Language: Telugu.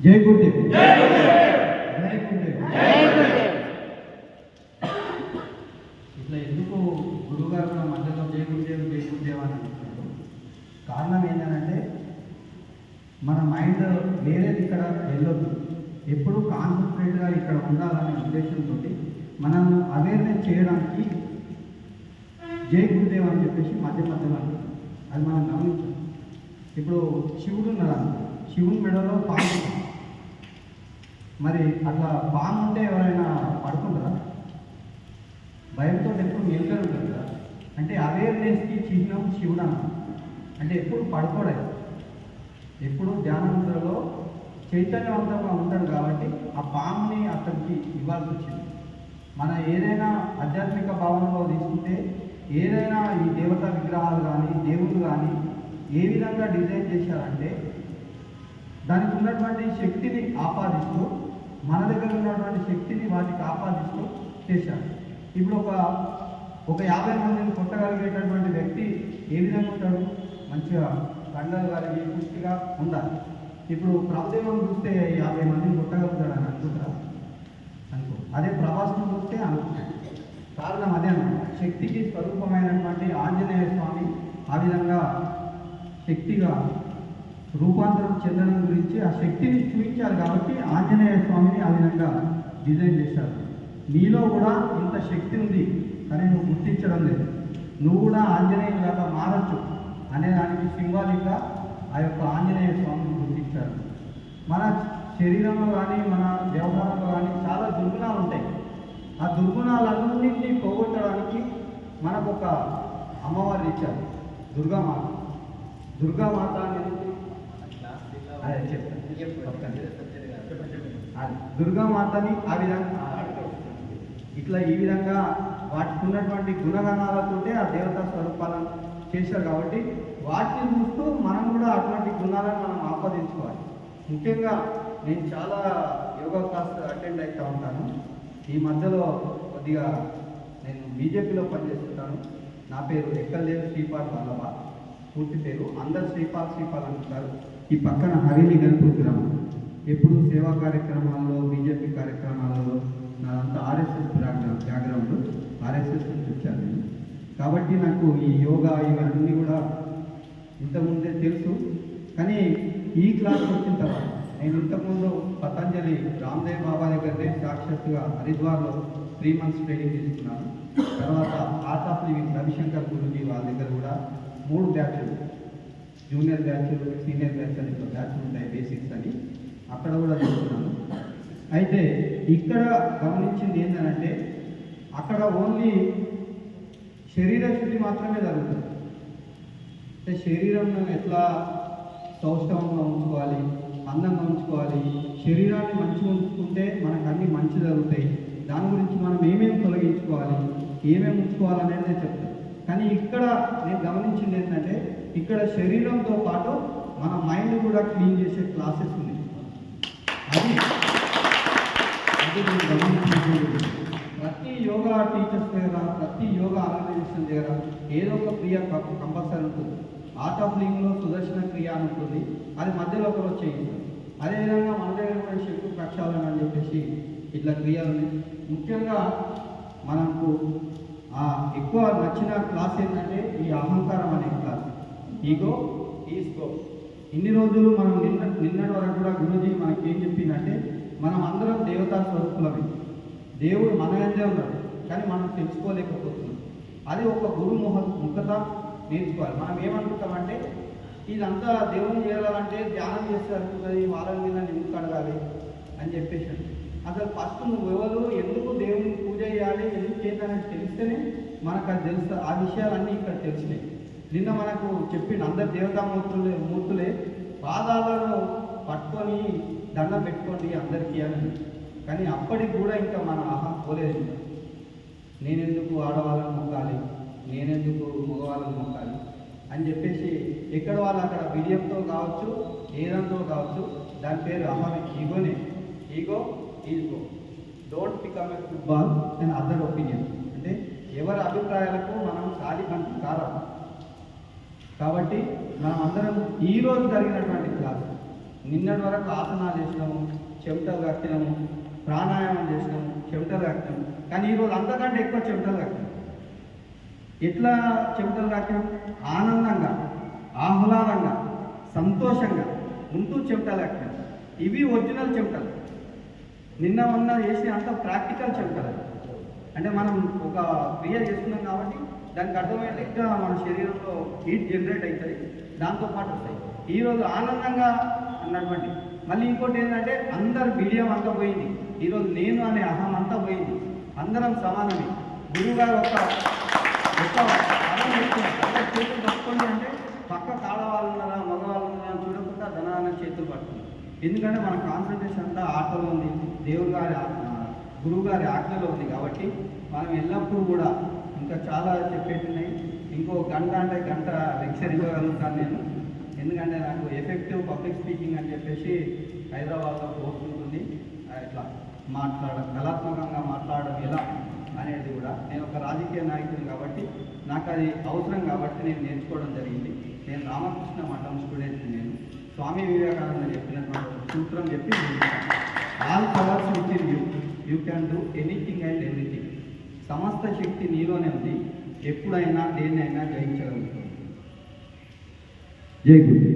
జై గురుదేవ్. జై గురుదేవ్. జై గురుదేవ్. జై గురుదేవ్. ఇట్లా ఎందుకు గురువుగారు మన మధ్యలో జై గురుదేవ్ జై గురుదేవ్ అని అంటున్నారు? కారణం ఏంటంటే మన మైండ్ వేరేది ఇక్కడ వెళ్ళొద్దు, ఎప్పుడు కాన్సన్ట్రేట్గా ఇక్కడ ఉండాలనే ఉద్దేశంతో మనం అవేర్నెస్ చేయడానికి జై గురుదేవ్ అని చెప్పేసి మధ్య మధ్యలో అంటున్నాం. అది మనం గమనించాం. ఇప్పుడు శివుడు ఉన్నాడు, శివుని మెడలో పాము ఉంది. మరి అట్లా పాము ఉంటే ఎవరైనా పడుకుంటారా? భయంతో ఎప్పుడు మేలుకొని ఉంటుంది కదా. అంటే అవేర్నెస్కి చిహ్నం శివుడు అన్న. అంటే ఎప్పుడు పడుకోడే, ఎప్పుడు ధ్యానంలో చైతన్యవంతంగా ఉంటాడు కాబట్టి ఆ పాముని అతనికి ఇవ్వాల్సి వచ్చింది. మన ఏదైనా ఆధ్యాత్మిక భావనలో తీసుకుంటే ఏదైనా ఈ దేవతా విగ్రహాలు కానీ దేవుళ్ళు కానీ ఏ విధంగా డిజైన్ చేశారంటే దానికి ఉన్నటువంటి శక్తిని ఆపాదిస్తూ, మన దగ్గర ఉన్నటువంటి శక్తిని వాటికి ఆపాదిస్తూ చేశారు. ఇప్పుడు ఒక 50 మందిని కొట్టగలిగేటటువంటి వ్యక్తి ఏ విధంగా ఉంటాడు? మంచిగా కండలు కలిగి పుష్టిగా ఉండాలి. ఇప్పుడు ప్రభుదేవం చూస్తే 50 మందిని కొట్టగలుగుతాడని అనుకుంటారా? అనుకో. అదే ప్రభాస్ను చూస్తే అనుకుంటాడు. కారణం అదే అన్నమాట. శక్తికి స్వరూపమైనటువంటి ఆంజనేయ స్వామి ఆ విధంగా శక్తిగా రూపాంతరం చెందడం గురించి ఆ శక్తిని చూపించారు కాబట్టి ఆంజనేయ స్వామిని ఆ విధంగా డిజైన్ చేశారు. నీలో కూడా ఇంత శక్తి ఉంది కానీ నువ్వు గుర్తించడం లేదు, నువ్వు కూడా ఆంజనేయులాగా మారచ్చు అనేదానికి సింబాలిక్గా ఆ యొక్క ఆంజనేయ స్వామిని గుర్తించారు. మన శరీరంలో కానీ మన వ్యవహారంలో కానీ చాలా దుర్గుణాలు ఉంటాయి. ఆ దుర్గుణాలన్నింటినీ పోగొట్టడానికి మనకు ఒక అమ్మవారిని ఇచ్చారు, దుర్గామాత. దుర్గామాత అనేది దుర్గామాతని ఆ విధంగా ఇట్లా ఈ విధంగా వాటికి ఉన్నటువంటి గుణగణాలతోటే ఆ దేవతా స్వరూపాలను చేశారు కాబట్టి వాటిని చూస్తూ మనం కూడా అటువంటి గుణాలను మనం ఆపాదించుకోవాలి. ముఖ్యంగా నేను చాలా యోగా క్లాస్ అటెండ్ అవుతూ ఉంటాను. ఈ మధ్యలో కొద్దిగా నేను బీజేపీలో పనిచేస్తుంటాను. నా పేరు ఎక్కల్దేవ్ శ్రీపాల్ వల్లభ, పూర్తి పేరు అందరు శ్రీపాల్ అంటారు. ఈ పక్కన హరిని గణపూర్ గ్రామం. ఎప్పుడు సేవా కార్యక్రమాల్లో బీజేపీ కార్యక్రమాలలో నాదంతా ఆర్ఎస్ఎస్ బ్యాక్గ్రౌండ్, ఆర్ఎస్ఎస్ నుంచి వచ్చాను నేను. కాబట్టి నాకు ఈ యోగా ఇవన్నీ కూడా ఇంతకుముందే తెలుసు. కానీ ఈ క్లాస్ వచ్చిన తర్వాత నేను ఇంతకుముందు పతంజలి రామ్దేవ్ బాబా దగ్గరే సాక్షాత్తుగా హరిద్వార్లో 3 months ట్రైనింగ్ తీసుకున్నాను. తర్వాత art of living Ravishankar Guruji వాళ్ళ దగ్గర కూడా 3 బ్యాచ్లు, జూనియర్ బ్యాచ్లు, సీనియర్ బ్యాచ్ అని ఒక బ్యాచ్లు ఉంటాయి, బేసిక్స్ అని, అక్కడ కూడా తీసుకున్నాను. అయితే ఇక్కడ గమనించింది ఏంటంటే అక్కడ ఓన్లీ శరీర శుద్ధి మాత్రమే జరుగుతుంది. అంటే శరీరం ఎట్లా సౌష్ఠవంగా ఉంచుకోవాలి, అందంగా ఉంచుకోవాలి, శరీరాన్ని మంచిగా ఉంచుకుంటే మనకు అన్నీ మంచి జరుగుతాయి. దాని గురించి మనం ఏమేమి తొలగించుకోవాలి, ఏమేమి ఉంచుకోవాలనేది నేను చెప్తాను. కానీ ఇక్కడ నేను గమనించింది ఏంటంటే ఇక్కడ శరీరంతో పాటు మన మైండ్ కూడా క్లీన్ చేసే క్లాసెస్ ఉన్నాయి. అది నేను గమనించింది. ప్రతి యోగా టీచర్స్ దగ్గర, ప్రతి యోగా ఆర్గనైజేషన్ దగ్గర ఏదో ఒక క్రియ కంపల్సరీ ఉంటుంది. ఆర్ట్ ఆఫ్ లివింగ్లో సుదర్శన క్రియ అని ఉంటుంది, అది మధ్యలో ఒకరోజు చేయిస్తారు. అదేవిధంగా మన దగ్గర కూడా శక్తి ప్రక్షాళన అని చెప్పేసి ఇట్లా క్రియలు. ముఖ్యంగా మనకు ఎక్కువ నచ్చిన క్లాస్ ఏంటంటే ఈ అహంకారం అనే క్లాస్. Ego is go. ఇన్ని రోజులు మనం నిన్నటి వరకు కూడా గురుజీ మనకి ఏం చెప్పిందంటే మనం అందరం దేవతా స్వరూపులమే, దేవుడు మన ఎందే ఉన్నాడు కానీ మనం తెలుసుకోలేకపోతున్నాం. అది ఒక గురు ముఖత నేర్చుకోవాలి. మనం ఏమనుకుంటామంటే ఇదంతా దేవుని చేయాలంటే ధ్యానం చేస్తే అనుకుంటుంది, వాళ్ళ మీద ఎందుకు అడగాలి అని చెప్పేసి. అసలు ఫస్ట్ నువ్వు ఎవరు, ఎందుకు దేవుని పూజ చేయాలి, ఎందుకు చేయాలని తెలిస్తేనే మనకు అది తెలుస్తుంది. ఆ విషయాలన్నీ ఇక్కడ తెలిసినాయి. నిన్న మనకు చెప్పిన అందరు మూర్తులే పాదాలను పట్టుకొని దండం పెట్టుకోండి అందరికీ అని. కానీ అప్పటికి కూడా ఇంకా మన అహం పోలేదు. నేనెందుకు ఆడవాళ్ళని మొక్కాలి, నేనెందుకు మగవాళ్ళని మొక్కాలి అని చెప్పేసి ఎక్కడ వాళ్ళు అక్కడ బిడియంతో కావచ్చు, ఏదంతో కావచ్చు, దాని పేరు అహమే, ఈగోనే. Ego ego. Don't become a football and other opinion. అంటే ఎవరి అభిప్రాయాలకు మనం సాలి కంటే కారాలి. కాబట్టి మనం అందరం ఈరోజు జరిగినటువంటి క్లాస్ నిన్నటి వరకు ఆసనాలు చేసినాము, చెమటలు కక్కినాము, ప్రాణాయామం చేసినాము, చెమటలు కక్కినాము. కానీ ఈరోజు అంతకంటే ఎక్కువ చెమటలు కక్కినాం. ఎట్లా చెమటలు కక్కినాం? ఆనందంగా, ఆహ్లాదంగా, సంతోషంగా ఉంటూ చెమటలు కక్కినాం. ఇవి ఒరిజినల్ చెమటలు. నిన్న మొన్న చేసిన అంత ప్రాక్టికల్ చెమటలు. అంటే మనం ఒక క్రియ చేస్తున్నాం కాబట్టి దానికి అర్థమైతే ఇంకా మన శరీరంలో హీట్ జనరేట్ అవుతుంది, దాంతోపాటు వస్తాయి. ఈరోజు ఆనందంగా అన్నటువంటి మళ్ళీ ఇంకోటి ఏంటంటే అందరు బిడియం అంతా పోయింది. ఈరోజు నేను అనే అహం అంతా పోయింది. అందరం సమానమే. గురువుగారు ఒక పదం చెప్తున్నారు, చేతులు పట్టుకోండి అంటే పక్క ఆడవాళ్ళు ఉన్నారా మగవాళ్ళు ఉన్నారా చూడకుండా ధనాన్ని చేతులు పట్టుకుంది. ఎందుకంటే మన కాన్సన్ట్రేషన్ అంతా ఆటలో ఉంది, దేవుడు గారి గురువు గారి ఆజ్ఞలో ఉంది. కాబట్టి మనం ఎల్లప్పుడూ కూడా ఇంకా చాలా చెప్పేట్టున్నాయి. ఇంకో గంట అంటే గంట లెక్చర్ ఇవ్వగలుగుతాను నేను. ఎందుకంటే నాకు ఎఫెక్టివ్ పబ్లిక్ స్పీకింగ్ అని చెప్పేసి హైదరాబాద్లో కోర్సు ఉంటుంది. ఇట్లా కళాత్మకంగా మాట్లాడడం ఎలా అనేది కూడా నేను ఒక రాజకీయ నాయకుడు కాబట్టి నాకు అది అవసరం కాబట్టి నేను నేర్చుకోవడం జరిగింది. నేను రామకృష్ణ మఠం స్టూడెంట్. నేను స్వామి వివేకానంద చెప్పినటువంటి సూత్రం చెప్పి all powers which in you can do anything and everything. సమస్త శక్తి నీలోనే ఉంది, ఎప్పుడైనా దేన్నైనా జయించగలుగుతుంది. జై గురు.